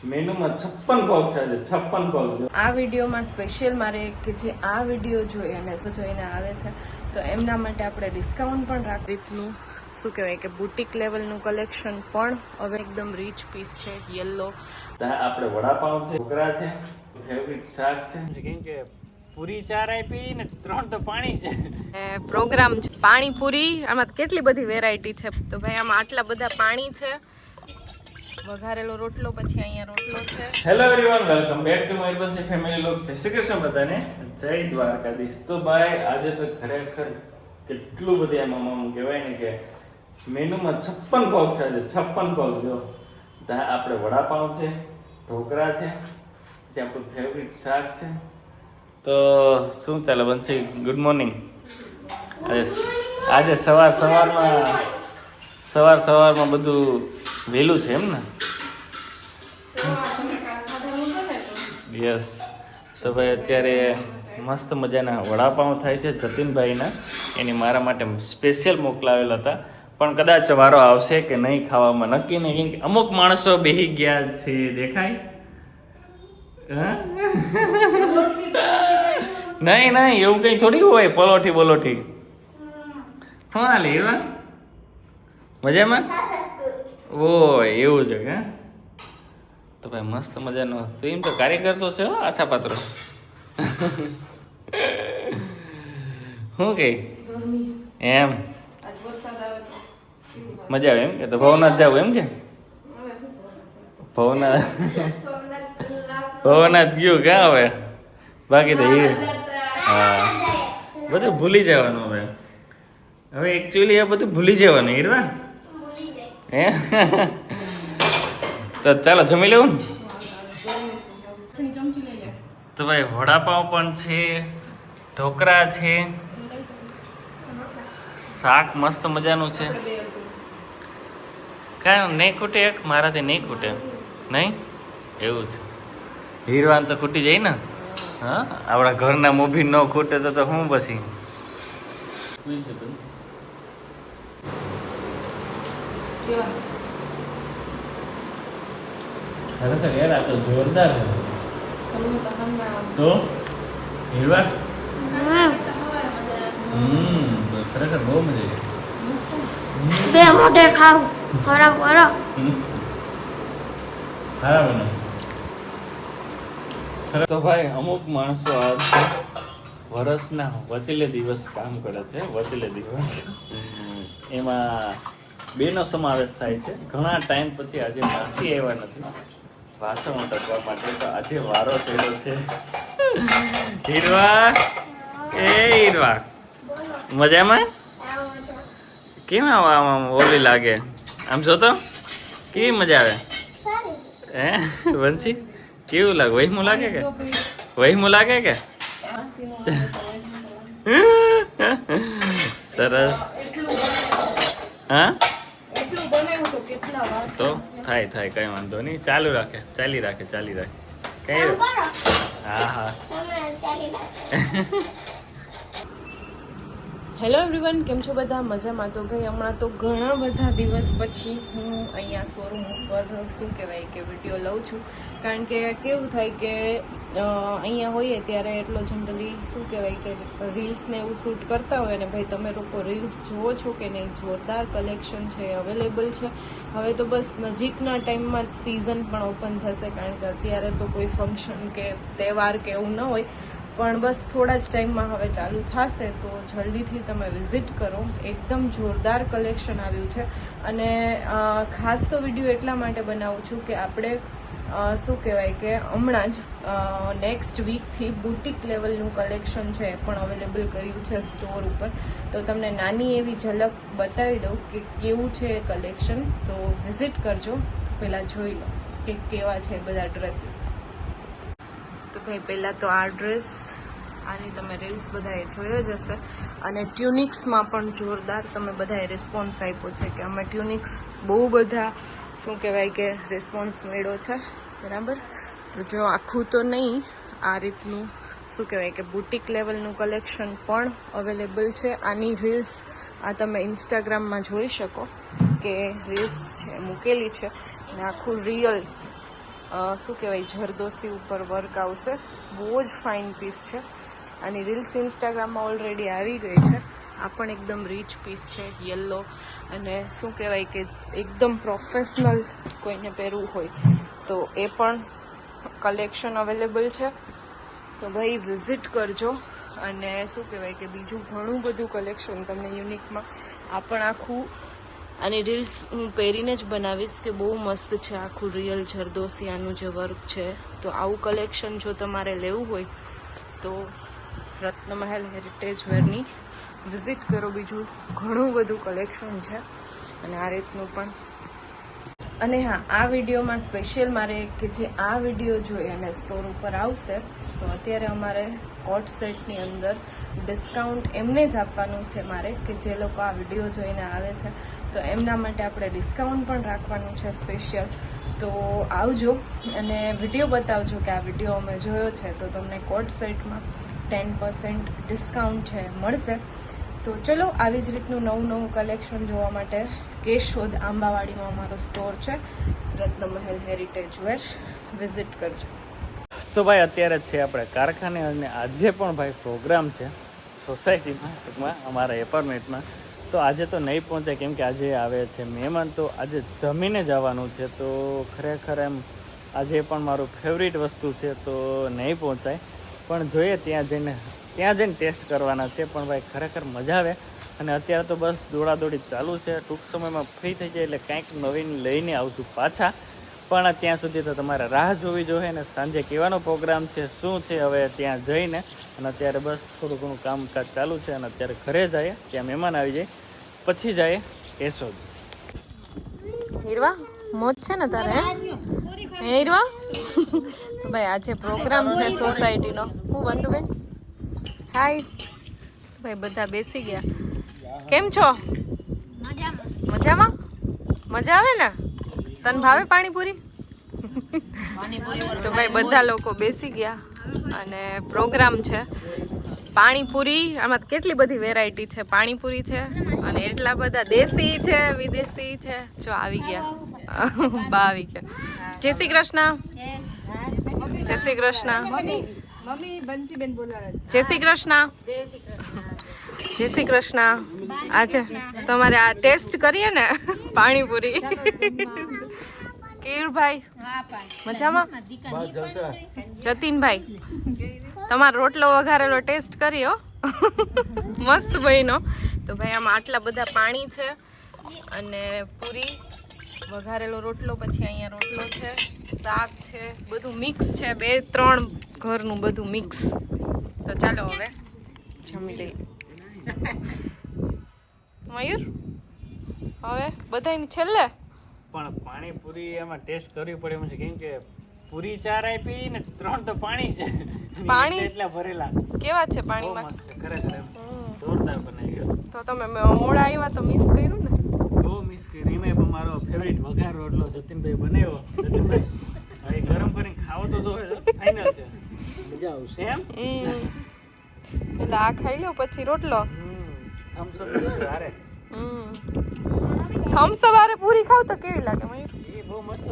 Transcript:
મેનુમાં 56 પગ છે, 56 પગ. આ વિડીયોમાં સ્પેશિયલ મારે કે જે આ વિડીયો જોઈ અને જોઈને આવે છે તો એમના માટે આપણે ડિસ્કાઉન્ટ પણ રાખી રીતનું શું કહેવાય કે બુટીક લેવલનું કલેક્શન પણ હવે એકદમ રીચ પીસ છે. યલો આપણે વડાપાઉં છે, ઢોકળા છે, ફેવરિટ શાક છે, કેમ કે પૂરી 4 આપી ને 3 તો પાણી છે. પ્રોગ્રામ છે પાણીપુરી. આમાં કેટલી બધી વેરાયટી છે. તો ભાઈ આમાં આટલા બધા પાણી છે, વઘારેલો રોટલો, પછી અહીંયા રોટલો છે. Hello everyone, welcome back to my Bansi family લોક. જય શ્રી કૃષ્ણ બધાને, જય દ્વારકાધીશ. તો ભાઈ આજે તો ખરેખર કેટલું બધું એમાં કહેવાય ને કે મેનુમાં 56 પગ છે, 56 પગ. જો આપણે વડાપાઉં છે, ઢોકળા છે, પછી આપણું ફેવરિટ શાક છે. તો શું ચાલે બંસી? Good morning. આજે સવારમાં બધું વહેલું છે એમ ને? યસ. તો ભાઈ અત્યારે મસ્ત મજાના વડાપાઉં થાય છે જતીનભાઈના. એની મારા માટે સ્પેશિયલ મોકલાવેલા હતા, પણ કદાચ વારો આવશે કે નહીં ખાવામાં નક્કી નહીં, કેમ કે અમુક માણસો બેહી ગયા છે. દેખાય? નહીં એવું કંઈ થોડી હોય. પલોઠી બોલોઠી શું હાલે? એવા મજામાં? ઓય એવું છે કે? તો ભાઈ મસ્ત મજાનો. તો એમ તો કાર્યકર તો છે આશા પાત્ર. શું કે એમ મજા આવે એમ કે? તો ભવનાથ જાવ એમ કે? ભવનાથ ગયું ક્યાં હવે? બાકી તો હા બધું ભૂલી જવાનું હવે એકચ્યુઅલી આ બધું ભૂલી જવાનું હીરવા. હે તો ચાલો જમી લેવું ને. તો ભાઈ વડાપાઉં પણ છે, ઢોકળા છે, શાક મસ્ત મજાનું છે. કાંઈ નહીં ખૂટે? એક મારાથી નહીં ખૂટે નહીં? એવું છે. હીરવાન તો ખૂટી જાય ને. હા, આપણા ઘરના મૂવી ન ખૂટે તો હું પછી ખરેખર યાર આ તો જોરદાર છે. તો હીરવા ખરેખર બહુ મજા આવી. બે મોઢે ખાવ ખોરાક કરો સારા બને. તો ભાઈ અમુક માણસો આ વર્ષના વચલે દિવસ કામ કરે છે. વચલે દિવસ એમાં બેનો સમાવેશ થાય છે. ઘણા ટાઈમ પછી આજે માસી આવ્યા નથી વાસણો ટકવા માટે, તો આજે વારો થયેલો છે. હીરવા હીરવા મજામાં? કેમ આમ ઓલી લાગે? આમ જો તો કેવી મજા આવે હે બંસી? કેવું લાગે? વહીમું લાગે કે? વહીમું લાગે કે? સરસ. હા તો થાય કઈ વાંધો નહીં. ચાલી રાખે કઈ. હા હેલો એવરીવન, કેમ છો બધા? મજામાં? તો ભાઈ હમણાં તો ઘણા બધા દિવસ પછી હું અહીંયા શોરૂમ ઉપર શું કહેવાય કે વિડીયો લઉં છું. કારણ કે કેવું થાય કે અહીંયા હોઈએ ત્યારે એટલો જનરલી શું કહેવાય કે રીલ્સ ને એવું શૂટ કરતા હોય ને ભાઈ તમે લોકો રીલ્સ જુઓ છો કે નહીં? જોરદાર કલેક્શન છે, અવેલેબલ છે. હવે તો બસ નજીકના ટાઈમમાં જ સિઝન પણ ઓપન થશે, કારણ કે અત્યારે તો કોઈ ફંક્શન કે તહેવાર કે એવું ન હોય, પણ બસ થોડા જ ટાઈમમાં હવે ચાલુ થશે. તો જલ્દીથી તમે વિઝિટ કરો. એકદમ જોરદાર કલેક્શન આવ્યું છે. અને ખાસ તો વિડીયો એટલા માટે બનાવું છું કે આપણે શું કહેવાય કે હમણાં જ નેક્સ્ટ વીકથી બુટીક લેવલનું કલેક્શન છે એ પણ અવેલેબલ કર્યું છે સ્ટોર ઉપર. તો તમને નાની એવી ઝલક બતાવી દઉં કે કેવું છે એ કલેક્શન. તો વિઝિટ કરજો. પહેલાં જોઈ લો કે કેવા છે બધા ડ્રેસીસ. તો ભાઈ પહેલાં તો આ ડ્રેસ, આની તમે રીલ્સ બધાએ જોયો જ હશે. અને ટ્યુનિક્સમાં પણ જોરદાર તમે બધાએ રિસ્પોન્સ આપ્યો છે કે અમે ટ્યુનિક્સ બહુ બધા શું કહેવાય કે રિસ્પોન્સ મળ્યો છે, બરાબર. તો જો આખું તો નહીં, આ રીતનું શું કહેવાય કે બુટીક લેવલનું કલેક્શન પણ અવેલેબલ છે. આની રીલ્સ આ તમે ઇન્સ્ટાગ્રામમાં જોઈ શકો કે રીલ્સ છે મૂકેલી છે, અને આખું રિયલ શું કહેવાય જરદોશી ઉપર વર્ક આવશે. બહુ જ ફાઇન પીસ છે. આની રીલ્સ ઇન્સ્ટાગ્રામમાં ઓલરેડી આવી ગઈ છે. આ પણ એકદમ રીચ પીસ છે, યલો, અને શું કહેવાય કે એકદમ પ્રોફેશનલ કોઈને પહેરવું હોય તો એ પણ કલેક્શન અવેલેબલ છે. તો ભાઈ વિઝિટ કરજો. અને શું કહેવાય કે બીજું ઘણું બધું કલેક્શન તમને યુનિકમાં આ પણ આખું આની રીલ્સ હું પહેરીને જ બનાવીશ કે બહુ મસ્ત છે આખું રિયલ જરદોશિયાનું જે વર્ક છે. તો આવું કલેક્શન જો તમારે લેવું હોય તો રત્નમહેલ હેરિટેજ વેરની વિઝિટ કરો. બીજું ઘણું બધું કલેક્શન છે અને આ રીતનું પણ. અને હા, આ વિડીયોમાં સ્પેશિયલ મારે કે જે આ વિડીયો જોઈ અને સ્ટોર ઉપર આવશે તો અત્યારે અમારે કોટ સેટની અંદર ડિસ્કાઉન્ટ એમને જ આપવાનું છે મારે કે જે લોકો આ વિડીયો જોઈને આવે છે તો એમના માટે આપણે ડિસ્કાઉન્ટ પણ રાખવાનું છે સ્પેશિયલ. તો આવજો અને વિડીયો બતાવજો કે આ વિડીયો અમે જોયો છે તો તમને કોટ સેટમાં 10% ડિસ્કાઉન્ટ છે મળશે. તો ચલો આવી જ રીતનું નવું કલેક્શન જોવા માટે કેશોદ આંબાવાડીમાં અમારો સ્ટોર છે રત્નમહેલ હેરિટેજ વેર. વિઝિટ કરજો. તો ભાઈ અત્યારે જ છે આપણે કારખાને અને આજે પણ ભાઈ પ્રોગ્રામ છે સોસાયટીમાં, ટૂંકમાં અમારા એપાર્ટમેન્ટમાં. તો આજે તો નહીં પહોંચે કેમ કે આજે આવે છે મહેમાન, તો આજે જમીને જવાનું છે. તો ખરેખર એમ આજે પણ મારું ફેવરિટ વસ્તુ છે તો નહીં પહોંચાય, પણ જોઈએ ત્યાં જઈને ટેસ્ટ કરવાના છે. પણ ભાઈ ખરેખર મજા આવે. અને અત્યારે તો બસ દોડાદોડી ચાલુ છે. ટૂંક સમયમાં ફ્રી થઈ જાય એટલે કાંઈક નવીન લઈને આવશું પાછા. પણ ત્યાં સુધી તો તમારે રાહ જોવી જોઈએ ને સાંજે કહેવાનો પ્રોગ્રામ છે શું છે હવે ત્યાં જઈને. અને અત્યારે બસ થોડું ઘણું કામકાજ ચાલુ છે અને અત્યારે ઘરે જઈએ, ત્યાં મહેમાન આવી જાય પછી જાય કેશોદ. હીરવા મોજ છે ને તારે? હીરવા ભાઈ આજે પ્રોગ્રામ છે સોસાયટીનો. હું વંદુબેન હાય. ભાઈ બધા બેસી ગયા. કેમ છો? મજામાં? મજા આવે ને? તને ભાવે પાણીપુરી? તો ભાઈ બધા લોકો બેસી ગયા અને પ્રોગ્રામ છે પાણીપુરી. આમાં કેટલી બધી વેરાયટી છે. પાણીપુરી છે અને એટલા બધા દેશી છે, વિદેશી છે. જો આવી ગયા બા આવી ગયા. જય શ્રી કૃષ્ણ. જય શ્રી કૃષ્ણ. જય શ્રી કૃષ્ણ. જય શ્રી કૃષ્ણ. આજે તમારે આ ટેસ્ટ કરીએ ને પાણીપુરી. કેયુરભાઈ મજામાં? જતીનભાઈ તમારો રોટલો વઘારેલો ટેસ્ટ કર્યો મસ્ત બન્યો. તો ભાઈ આમાં આટલા બધા પાણી છે અને પૂરી, વઘારેલો રોટલો, પછી અહીંયા રોટલો છે, શાક છે, બધું મિક્સ છે. 2-3 ઘરનું બધું મિક્સ. તો ચાલો હવે જમી લઈએ. મયુર હવે બધાની છેલ્લે પણ પાણીપુરી એમાં ટેસ્ટ કરવી પડે એમ છે કેમ કે પૂરી 4 આપી ને 3 તો પાણી છે. પાણી એટલા ભરેલા કેવા છે બહુ પાણીમાં? મસ્ત છે, ખરેખર એમ જોરદાર બનાવી ગયો. તો તમે મોડા આવ્યા તો મિસ કર્યું ને? બહુ મિસ કરી. એમાં પણ મારો ફેવરિટ વઘાર રોટલો જતીનભાઈ બનાવ્યો. જતીનભાઈ હવે ગરમ કરીને ખાવો તો ફાઇનલ છે, મજા આવશે એમ. એટલે આ ખાઈ લો પછી રોટલો. થમ્સ અપ હારે પૂરી ખાવ તો કેવી લાગે મયુર? એ બહુ મસ્ત